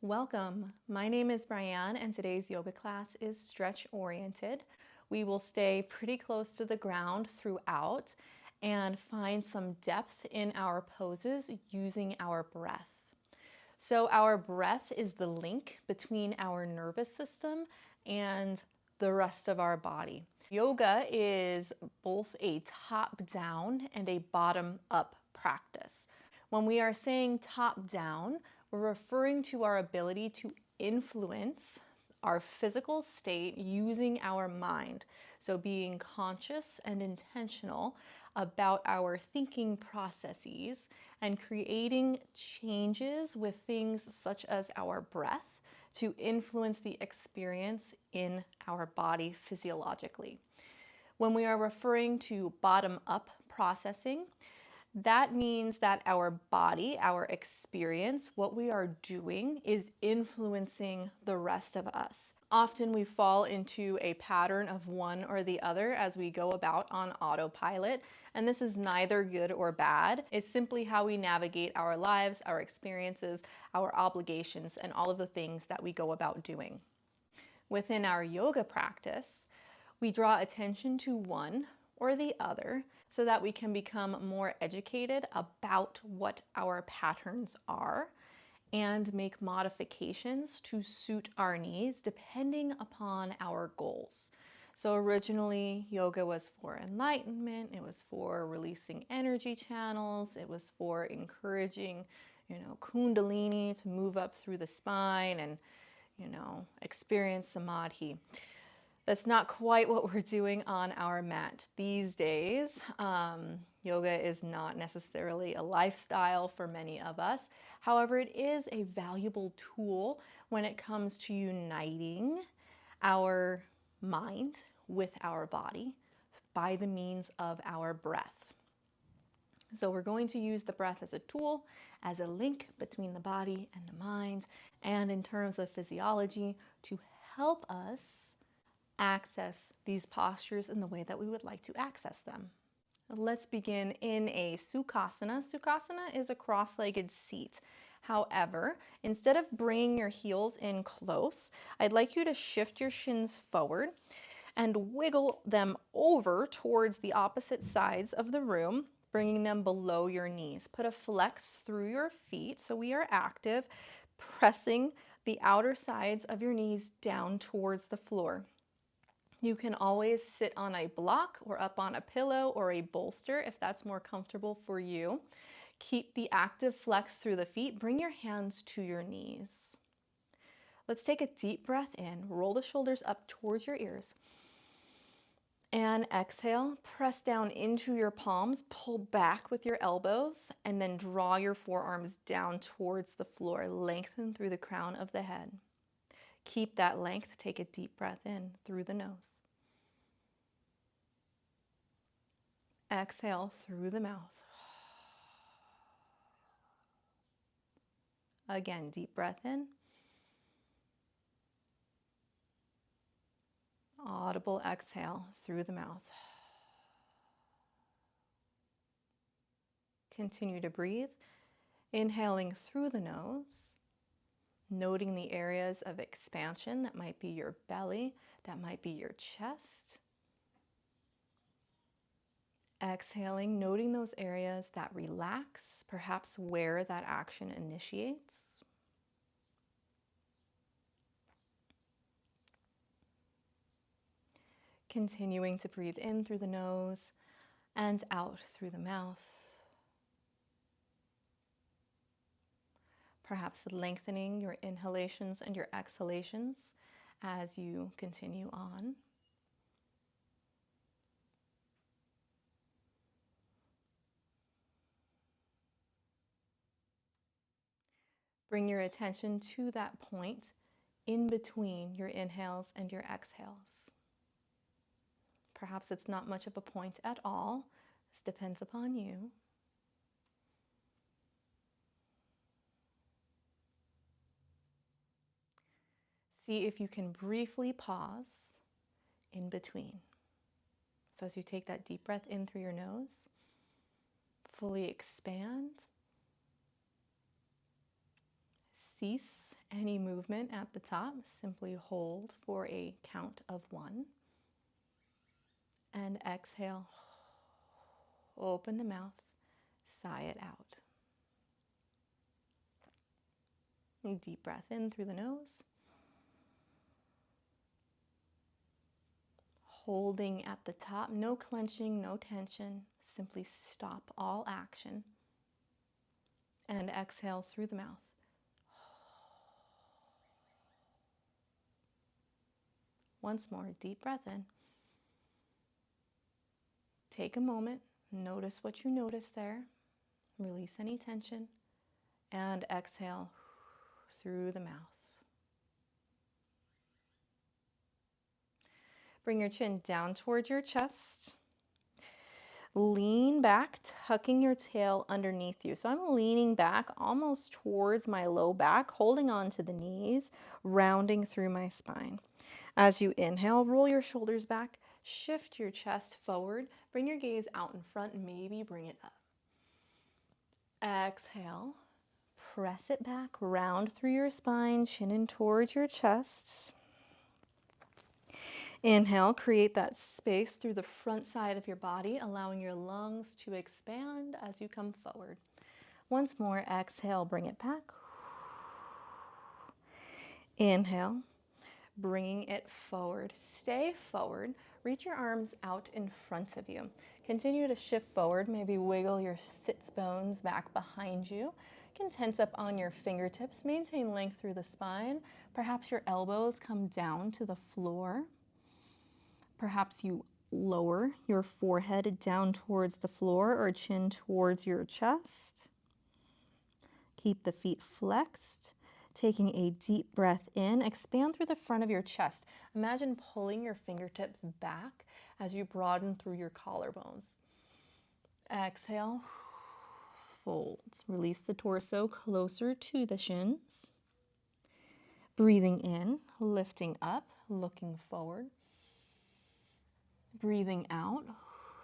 Welcome. My name is Bry'Anne and today's yoga class is stretch oriented. We will stay pretty close to the ground throughout and find some depth in our poses using our breath. So our breath is the link between our nervous system and the rest of our body. Yoga is both a top-down and a bottom-up practice. When we are saying top-down, we're referring to our ability to influence our physical state using our mind. So being conscious and intentional about our thinking processes and creating changes with things such as our breath to influence the experience in our body physiologically. When we are referring to bottom-up processing, that means that our body, our experience, what we are doing is influencing the rest of us. Often we fall into a pattern of one or the other as we go about on autopilot, and this is neither good or bad. It's simply how we navigate our lives, our experiences, our obligations, and all of the things that we go about doing. Within our yoga practice, we draw attention to one or the other so that we can become more educated about what our patterns are and make modifications to suit our needs depending upon our goals. So originally, yoga was for enlightenment, it was for releasing energy channels, it was for encouraging, kundalini to move up through the spine and, experience samadhi. That's not quite what we're doing on our mat these days. Yoga is not necessarily a lifestyle for many of us. However, it is a valuable tool when it comes to uniting our mind with our body by the means of our breath. So we're going to use the breath as a tool, as a link between the body and the mind, and in terms of physiology, to help us access these postures in the way that we would like to access them. Let's begin in a Sukhasana. Sukhasana is a cross-legged seat. However, instead of bringing your heels in close, I'd like you to shift your shins forward and wiggle them over towards the opposite sides of the room, bringing them below your knees. Put a flex through your feet so we are active, pressing the outer sides of your knees down towards the floor. You can always sit on a block or up on a pillow or a bolster if that's more comfortable for you. Keep the active flex through the feet. Bring your hands to your knees. Let's take a deep breath in. Roll the shoulders up towards your ears. And exhale, press down into your palms, pull back with your elbows, and then draw your forearms down towards the floor. Lengthen through the crown of the head. Keep that length. Take a deep breath in through the nose. Exhale through the mouth. Again, deep breath in. Audible exhale through the mouth. Continue to breathe, inhaling through the nose, noting the areas of expansion. That might be your belly, that might be your chest. Exhaling, noting those areas that relax, perhaps where that action initiates. Continuing to breathe in through the nose and out through the mouth. Perhaps lengthening your inhalations and your exhalations as you continue on. Bring your attention to that point in between your inhales and your exhales. Perhaps it's not much of a point at all. This depends upon you. See if you can briefly pause in between. So as you take that deep breath in through your nose, fully expand, cease Any movement at the top, simply hold for a count of 1. And exhale, open the mouth, sigh it out. A deep breath in through the nose. Holding at the top, no clenching, no tension. Simply stop all action. And exhale through the mouth. Once more, deep breath in. Take a moment, notice what you notice there. Release any tension. And exhale through the mouth. Bring your chin down towards your chest. Lean back, tucking your tail underneath you. So I'm leaning back almost towards my low back, holding on to the knees, rounding through my spine. As you inhale, roll your shoulders back, shift your chest forward, bring your gaze out in front, maybe bring it up. Exhale, press it back, round through your spine, chin in towards your chest. Inhale, create that space through the front side of your body, allowing your lungs to expand as you come forward. Once more, exhale, bring it back. Inhale, bringing it forward. Stay forward. Reach your arms out in front of you. Continue to shift forward. Maybe wiggle your sits bones back behind you. You can tense up on your fingertips. Maintain length through the spine. Perhaps your elbows come down to the floor. Perhaps you lower your forehead down towards the floor or chin towards your chest. Keep the feet flexed. Taking a deep breath in, expand through the front of your chest. Imagine pulling your fingertips back as you broaden through your collarbones. Exhale, fold. Release the torso closer to the shins. Breathing in, lifting up, looking forward. Breathing out,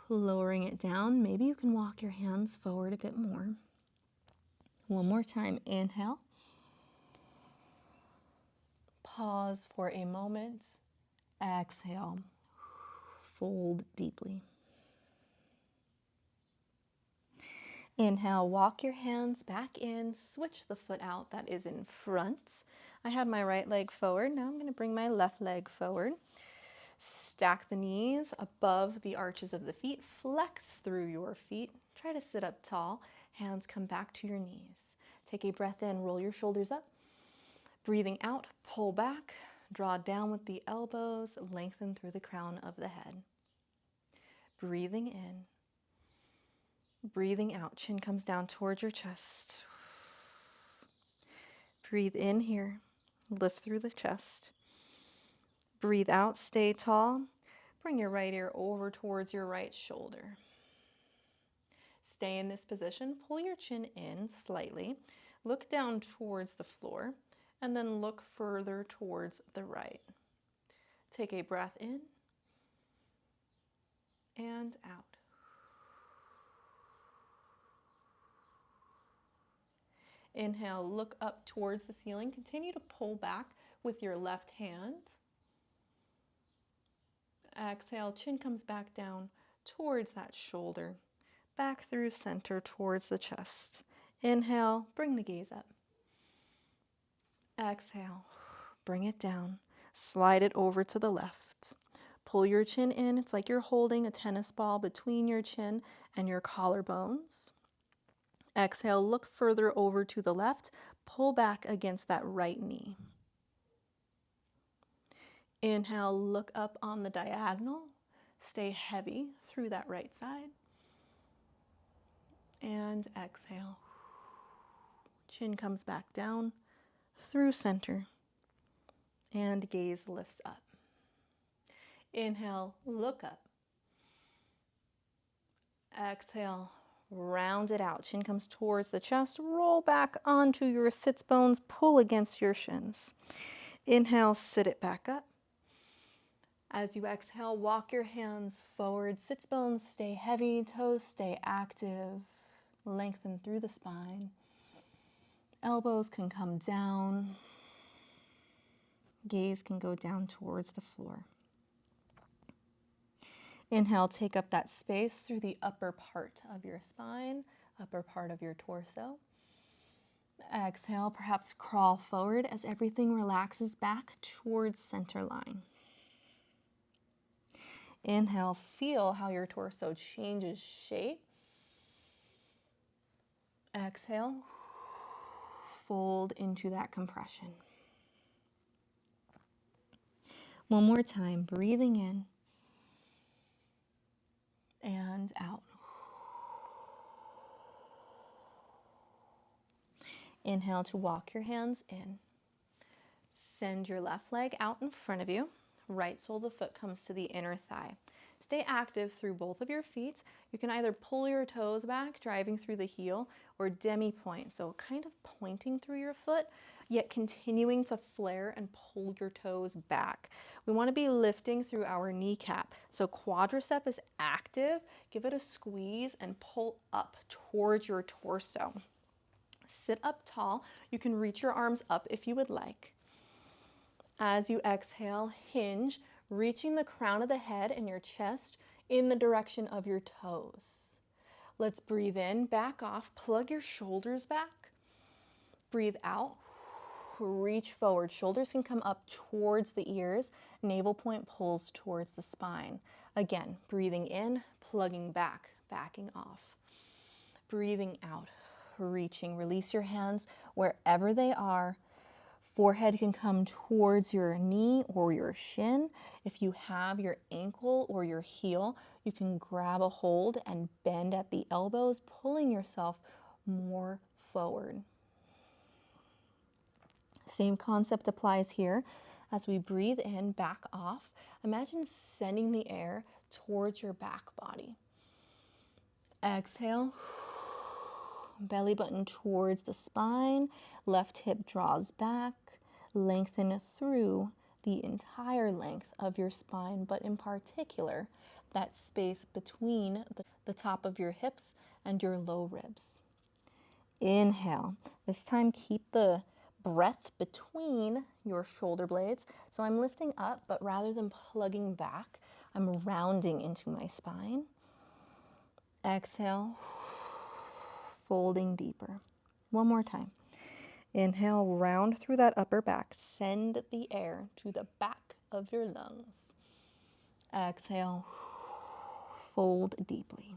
lowering it down. Maybe you can walk your hands forward a bit more. One more time, inhale. Pause for a moment. Exhale, fold deeply. Inhale, walk your hands back in, switch the foot out that is in front. I had my right leg forward. Now I'm going to bring my left leg forward. Stack the knees above the arches of the feet. Flex through your feet. Try to sit up tall. Hands come back to your knees. Take a breath in, roll your shoulders up. Breathing out, pull back. Draw down with the elbows. Lengthen through the crown of the head. Breathing in. Breathing out. Chin comes down towards your chest. Breathe in here. Lift through the chest. Breathe out, stay tall. Bring your right ear over towards your right shoulder. Stay in this position. Pull your chin in slightly. Look down towards the floor and then look further towards the right. Take a breath in and out. Inhale, look up towards the ceiling. Continue to pull back with your left hand. Exhale, chin comes back down towards that shoulder, back through center towards the chest. Inhale, bring the gaze up. Exhale, bring it down, slide it over to the left. Pull your chin in. It's like you're holding a tennis ball between your chin and your collarbones. Exhale, look further over to the left. Pull back against that right knee. Inhale, look up on the diagonal. Stay heavy through that right side. And exhale. Chin comes back down through center. And gaze lifts up. Inhale, look up. Exhale, round it out. Chin comes towards the chest. Roll back onto your sits bones. Pull against your shins. Inhale, sit it back up. As you exhale, walk your hands forward. Sits bones stay heavy, toes stay active. Lengthen through the spine. Elbows can come down. Gaze can go down towards the floor. Inhale, take up that space through the upper part of your spine, upper part of your torso. Exhale, perhaps crawl forward as everything relaxes back towards center line. Inhale, feel how your torso changes shape. Exhale, fold into that compression. One more time, breathing in and out. Inhale to walk your hands in. Send your left leg out in front of you. Right sole of the foot comes to the inner thigh. Stay active through both of your feet. You can either pull your toes back, driving through the heel, or demi-point, so kind of pointing through your foot, yet continuing to flare and pull your toes back. We want to be lifting through our kneecap. So quadricep is active. Give it a squeeze and pull up towards your torso. Sit up tall. You can reach your arms up if you would like. As you exhale, hinge, reaching the crown of the head and your chest in the direction of your toes. Let's breathe in, back off, plug your shoulders back. Breathe out, reach forward. Shoulders can come up towards the ears. Navel point pulls towards the spine. Again, breathing in, plugging back, backing off. Breathing out, reaching. Release your hands wherever they are. Forehead can come towards your knee or your shin. If you have your ankle or your heel, you can grab a hold and bend at the elbows, pulling yourself more forward. Same concept applies here. As we breathe in, back off. Imagine sending the air towards your back body. Exhale. Belly button towards the spine. Left hip draws back. Lengthen through the entire length of your spine, but in particular, that space between the top of your hips and your low ribs. Inhale. This time, keep the breath between your shoulder blades. So I'm lifting up, but rather than plugging back, I'm rounding into my spine. Exhale, folding deeper. One more time. Inhale, round through that upper back. Send the air to the back of your lungs. Exhale, fold deeply.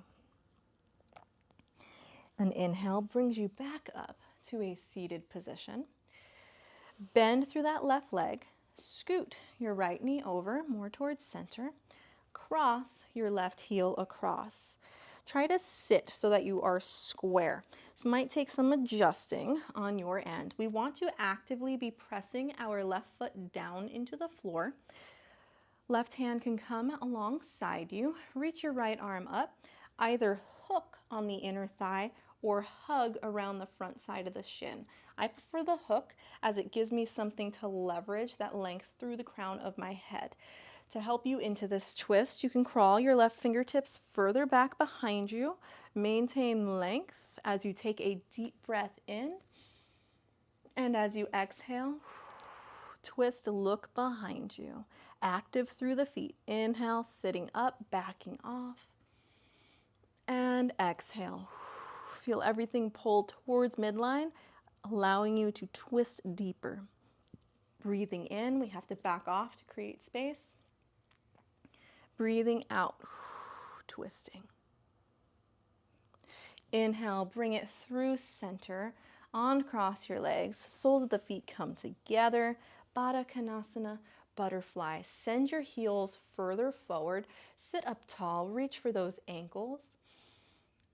An inhale brings you back up to a seated position. Bend through that left leg. Scoot your right knee over, more towards center. Cross your left heel across. Try to sit so that you are square. This might take some adjusting on your end. We want to actively be pressing our left foot down into the floor. Left hand can come alongside you. Reach your right arm up. Either hook on the inner thigh or hug around the front side of the shin. I prefer the hook as it gives me something to leverage that length through the crown of my head. To help you into this twist, you can crawl your left fingertips further back behind you. Maintain length as you take a deep breath in. And as you exhale, twist, look behind you. Active through the feet. Inhale, sitting up, backing off. And exhale. Feel everything pull towards midline, allowing you to twist deeper. Breathing in, we have to back off to create space. Breathing out, twisting. Inhale, bring it through center, uncross your legs, soles of the feet come together, Baddha Konasana, butterfly. Send your heels further forward, sit up tall, reach for those ankles,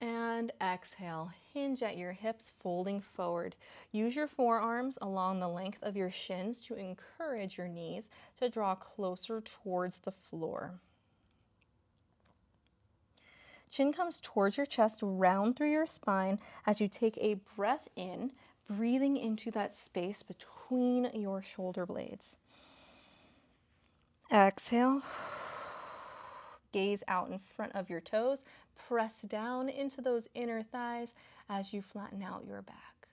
and exhale, hinge at your hips, folding forward. Use your forearms along the length of your shins to encourage your knees to draw closer towards the floor. Chin comes towards your chest, round through your spine as you take a breath in, breathing into that space between your shoulder blades. Exhale. Gaze out in front of your toes. Press down into those inner thighs as you flatten out your back.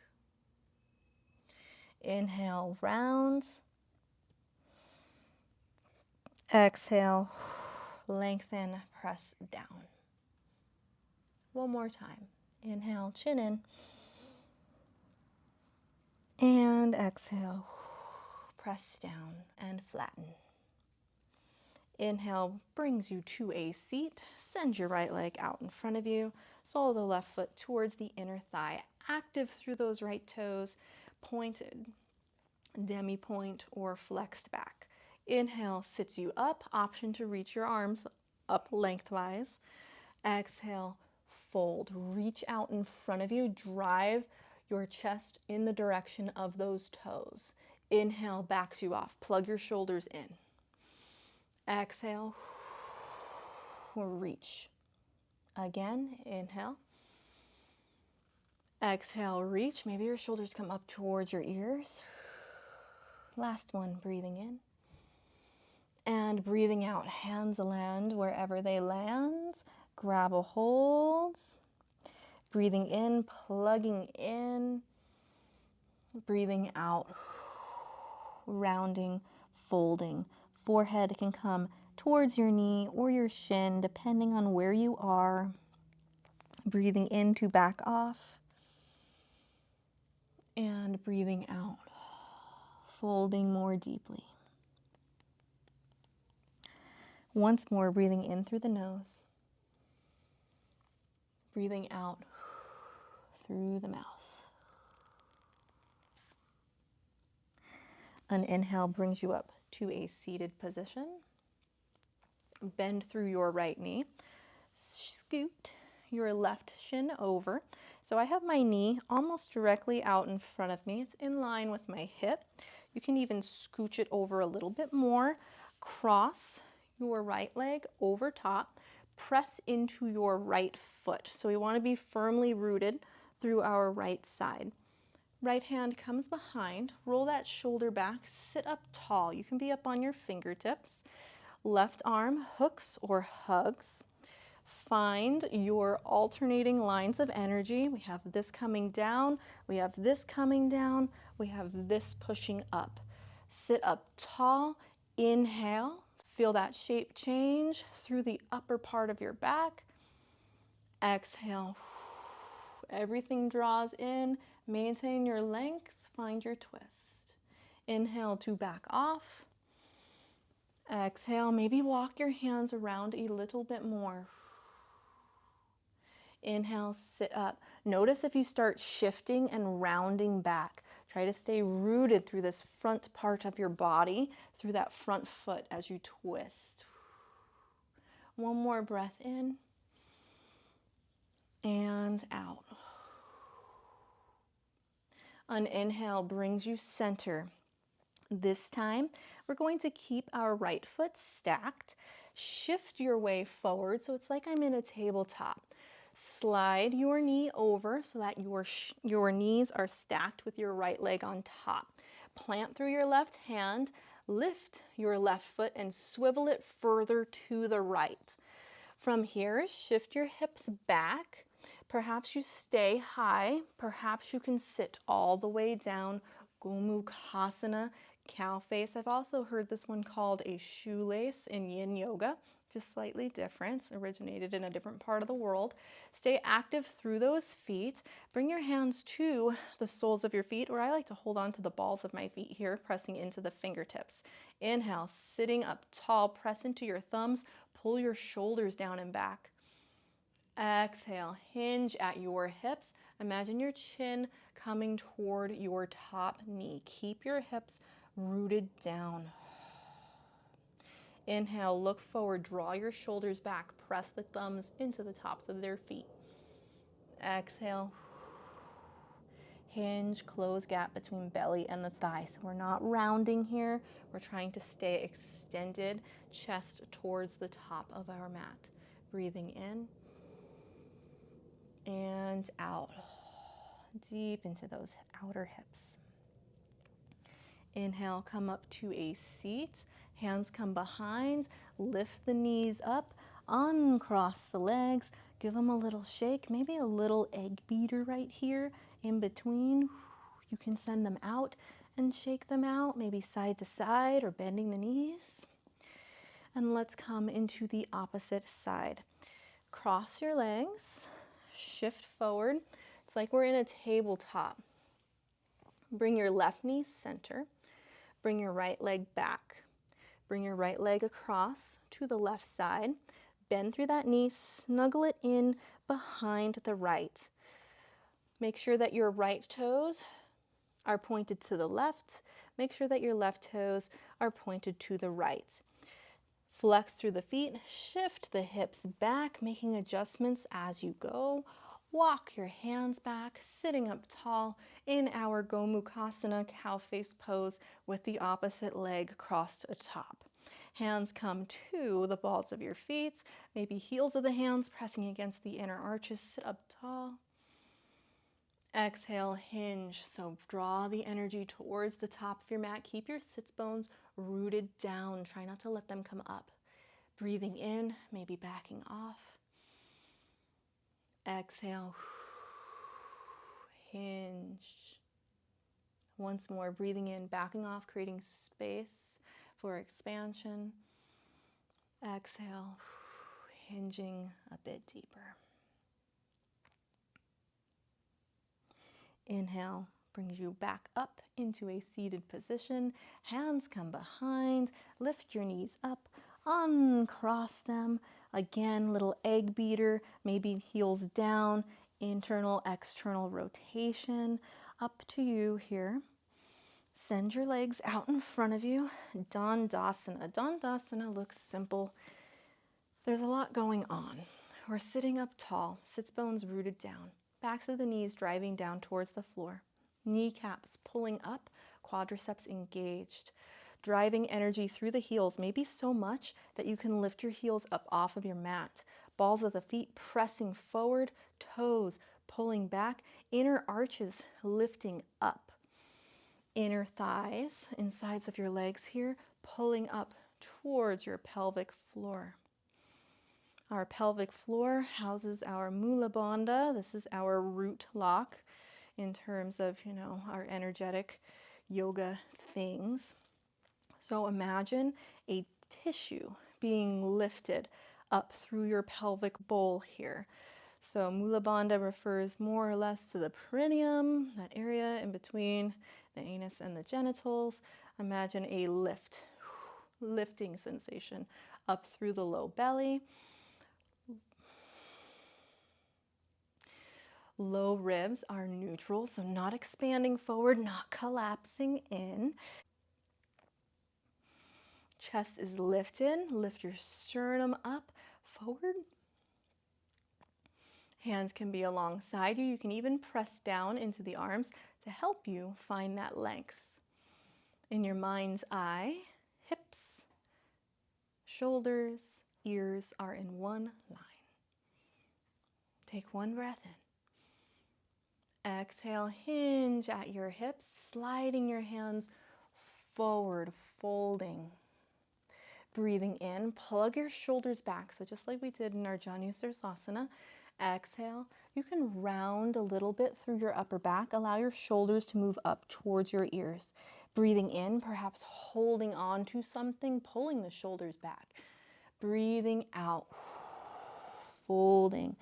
Inhale, rounds. Exhale, lengthen, press down. One more time. Inhale, chin in. And exhale, press down and flatten. Inhale brings you to a seat. Send your right leg out in front of you. Sole of the left foot towards the inner thigh. Active through those right toes, pointed, demi-point, or flexed back. Inhale sits you up. Option to reach your arms up lengthwise. Exhale, fold. Reach out in front of you. Drive your chest in the direction of those toes. Inhale, backs you off. Plug your shoulders in. Exhale, reach. Again, inhale. Exhale, reach. Maybe your shoulders come up towards your ears. Last one, breathing in. And breathing out, hands land wherever they land. Grab a hold. Breathing in, plugging in. Breathing out, rounding, folding. Forehead can come towards your knee or your shin, depending on where you are. Breathing in to back off. And breathing out, folding more deeply. Once more, breathing in through the nose. Breathing out through the mouth. An inhale brings you up to a seated position. Bend through your right knee. Scoot your left shin over. So I have my knee almost directly out in front of me. It's in line with my hip. You can even scooch it over a little bit more. Cross your right leg over top. Press into your right foot. So we want to be firmly rooted through our right side. Right hand comes behind. Roll that shoulder back. Sit up tall. You can be up on your fingertips. Left arm hooks or hugs. Find your alternating lines of energy. We have this coming down, we have this coming down, we have this pushing up. Sit up tall, inhale, feel that shape change through the upper part of your back. Exhale, everything draws in, maintain your length, find your twist. Inhale to back off. Exhale, maybe walk your hands around a little bit more. Inhale, sit up. Notice if you start shifting and rounding back. Try to stay rooted through this front part of your body, through that front foot as you twist. One more breath in and out. An inhale brings you center. This time, we're going to keep our right foot stacked. Shift your way forward so it's like I'm in a tabletop. Slide your knee over so that your knees are stacked with your right leg on top. Plant through your left hand, lift your left foot and swivel it further to the right. From here, shift your hips back. Perhaps you stay high. Perhaps you can sit all the way down. Gomukhasana, cow face. I've also heard this one called a shoelace in yin yoga, just slightly different, originated in a different part of the world. Stay active through those feet. Bring your hands to the soles of your feet, or I like to hold on to the balls of my feet here, pressing into the fingertips. Inhale, sitting up tall, press into your thumbs, pull your shoulders down and back. Exhale, hinge at your hips. Imagine your chin coming toward your top knee. Keep your hips rooted down. Inhale, look forward, draw your shoulders back, press the thumbs into the tops of their feet. Exhale, hinge, close gap between belly and the thigh. So we're not rounding here, we're trying to stay extended, chest towards the top of our mat. Breathing in and out, deep into those outer hips. Inhale, come up to a seat. Hands come behind, lift the knees up, uncross the legs, give them a little shake, maybe a little egg beater right here in between. You can send them out and shake them out, maybe side to side or bending the knees. And let's come into the opposite side. Cross your legs, shift forward. It's like we're in a tabletop. Bring your left knee center. Bring your right leg back. Bring your right leg across to the left side. Bend through that knee, snuggle it in behind the right. Make sure that your right toes are pointed to the left. Make sure that your left toes are pointed to the right. Flex through the feet, shift the hips back, making adjustments as you go. Walk your hands back, sitting up tall in our Gomukhasana cow face pose with the opposite leg crossed atop. Hands come to the balls of your feet, maybe heels of the hands pressing against the inner arches. Sit up tall. Exhale, hinge. So draw the energy towards the top of your mat. Keep your sits bones rooted down. Try not to let them come up. Breathing in, maybe backing off. Exhale, hinge. Once more, breathing in, backing off, creating space for expansion. Exhale, hinging a bit deeper. Inhale brings you back up into a seated position. Hands come behind. Lift your knees up. Uncross them. Again, little egg beater, maybe heels down. Internal, external rotation. Up to you here. Send your legs out in front of you. Dandasana. Dandasana looks simple. There's a lot going on. We're sitting up tall, sits bones rooted down. Backs of the knees driving down towards the floor. Kneecaps pulling up, quadriceps engaged. Driving energy through the heels, maybe so much that you can lift your heels up off of your mat. Balls of the feet pressing forward, toes pulling back, inner arches lifting up. Inner thighs, insides of your legs here, pulling up towards your pelvic floor. Our pelvic floor houses our Mula Bandha. This is our root lock in terms of, our energetic yoga things. So imagine a tissue being lifted up through your pelvic bowl here. So Mula Bandha refers more or less to the perineum, that area in between the anus and the genitals. Imagine a lifting sensation up through the low belly. Low ribs are neutral, so not expanding forward, not collapsing in. Chest is lifted. Lift your sternum up, forward. Hands can be alongside you. You can even press down into the arms to help you find that length. In your mind's eye, hips, shoulders, ears are in one line. Take one breath in. Exhale, hinge at your hips, sliding your hands forward, folding. Breathing in, plug your shoulders back. So just like we did in our Janusirsasana, exhale. You can round a little bit through your upper back. Allow your shoulders to move up towards your ears. Breathing in, perhaps holding on to something, pulling the shoulders back. Breathing out, folding,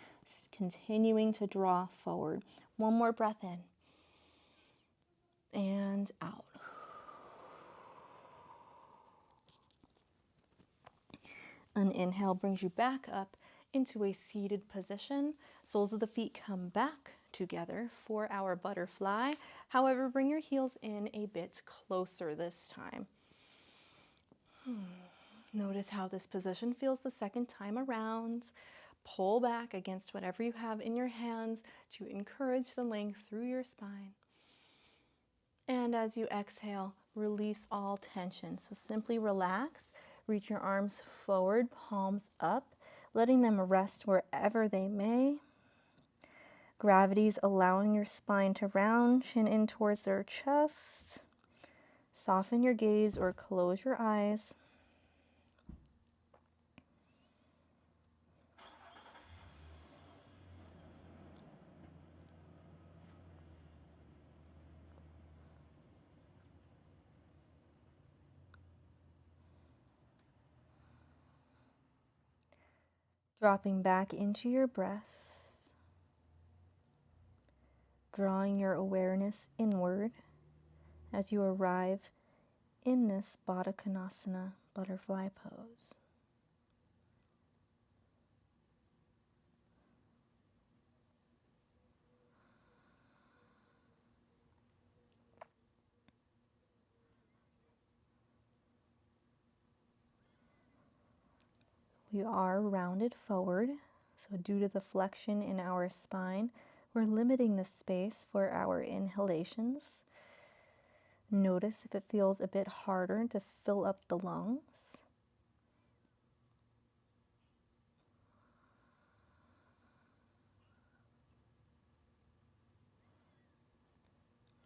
continuing to draw forward. One more breath in and out. An inhale brings you back up into a seated position. Soles of the feet come back together for our butterfly. However, bring your heels in a bit closer this time. Notice how this position feels the second time around. Pull back against whatever you have in your hands to encourage the length through your spine. And as you exhale, release all tension. So simply relax, reach your arms forward, palms up, letting them rest wherever they may. Gravity's allowing your spine to round, chin in towards their chest. Soften your gaze or close your eyes. Dropping back into your breath, drawing your awareness inward as you arrive in this Baddha Konasana butterfly pose. We are rounded forward, so due to the flexion in our spine, we're limiting the space for our inhalations. Notice if it feels a bit harder to fill up the lungs.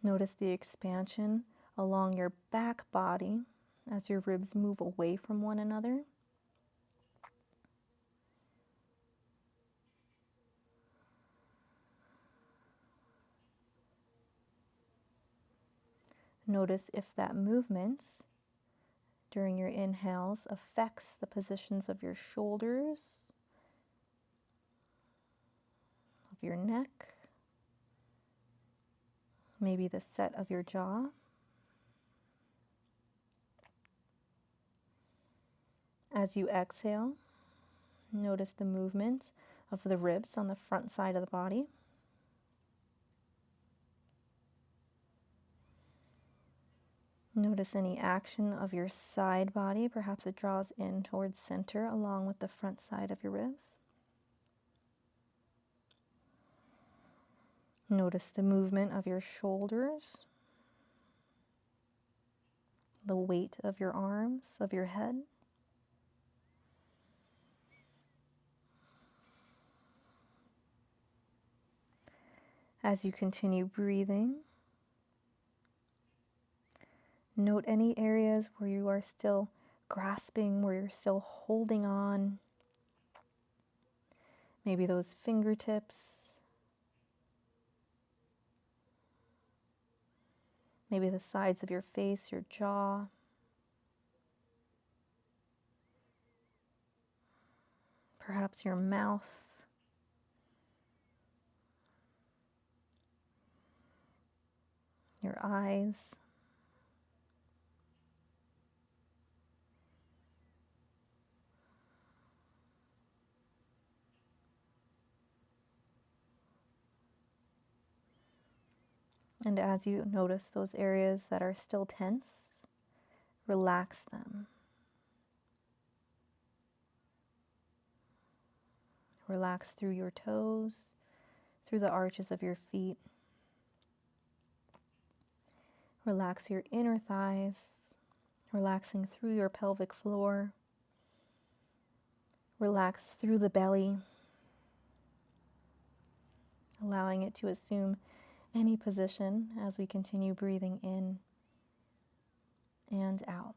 Notice the expansion along your back body as your ribs move away from one another. Notice if that movement during your inhales affects the positions of your shoulders, of your neck, maybe the set of your jaw. As you exhale, notice the movement of the ribs on the front side of the body. Notice any action of your side body. Perhaps it draws in towards center along with the front side of your ribs. Notice the movement of your shoulders, the weight of your arms, of your head. As you continue breathing, note any areas where you are still grasping, where you're still holding on. Maybe those fingertips, maybe the sides of your face, your jaw. Perhaps your mouth. Your eyes. And as you notice those areas that are still tense, relax them. Relax through your toes, through the arches of your feet. Relax your inner thighs, relaxing through your pelvic floor. Relax through the belly, allowing it to assume any position as we continue breathing in and out.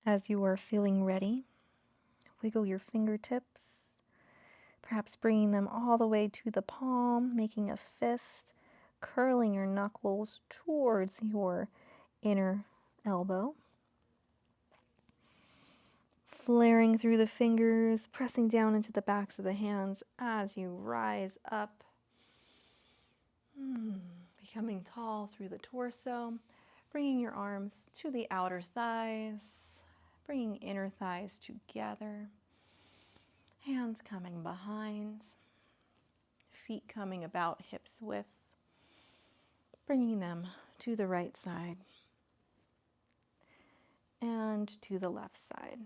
As you are feeling ready, wiggle your fingertips, perhaps bringing them all the way to the palm, making a fist, curling your knuckles towards your inner elbow. Flaring through the fingers, pressing down into the backs of the hands as you rise up. Becoming tall through the torso, bringing your arms to the outer thighs, bringing inner thighs together. Hands coming behind, feet coming about hips width, bringing them to the right side and to the left side.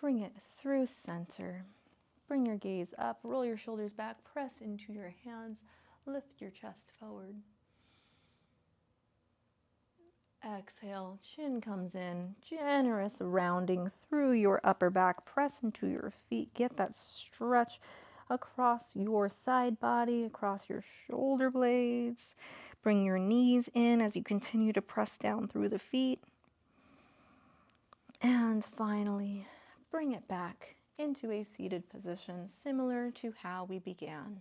Bring it through center. Bring your gaze up, roll your shoulders back, press into your hands, lift your chest forward. Exhale, chin comes in, generous rounding through your upper back, press into your feet, get that stretch across your side body, across your shoulder blades. Bring your knees in as you continue to press down through the feet. And finally, bring it back into a seated position similar to how we began.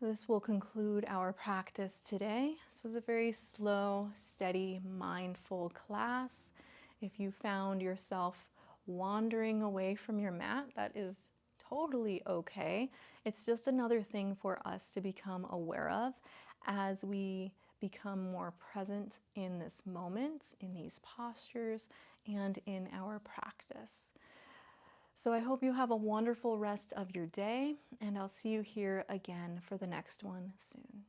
This will conclude our practice today. This was a very slow, steady, mindful class. If you found yourself wandering away from your mat, that is totally okay. It's just another thing for us to become aware of as we become more present in this moment, in these postures, and in our practice. So I hope you have a wonderful rest of your day, and I'll see you here again for the next one soon.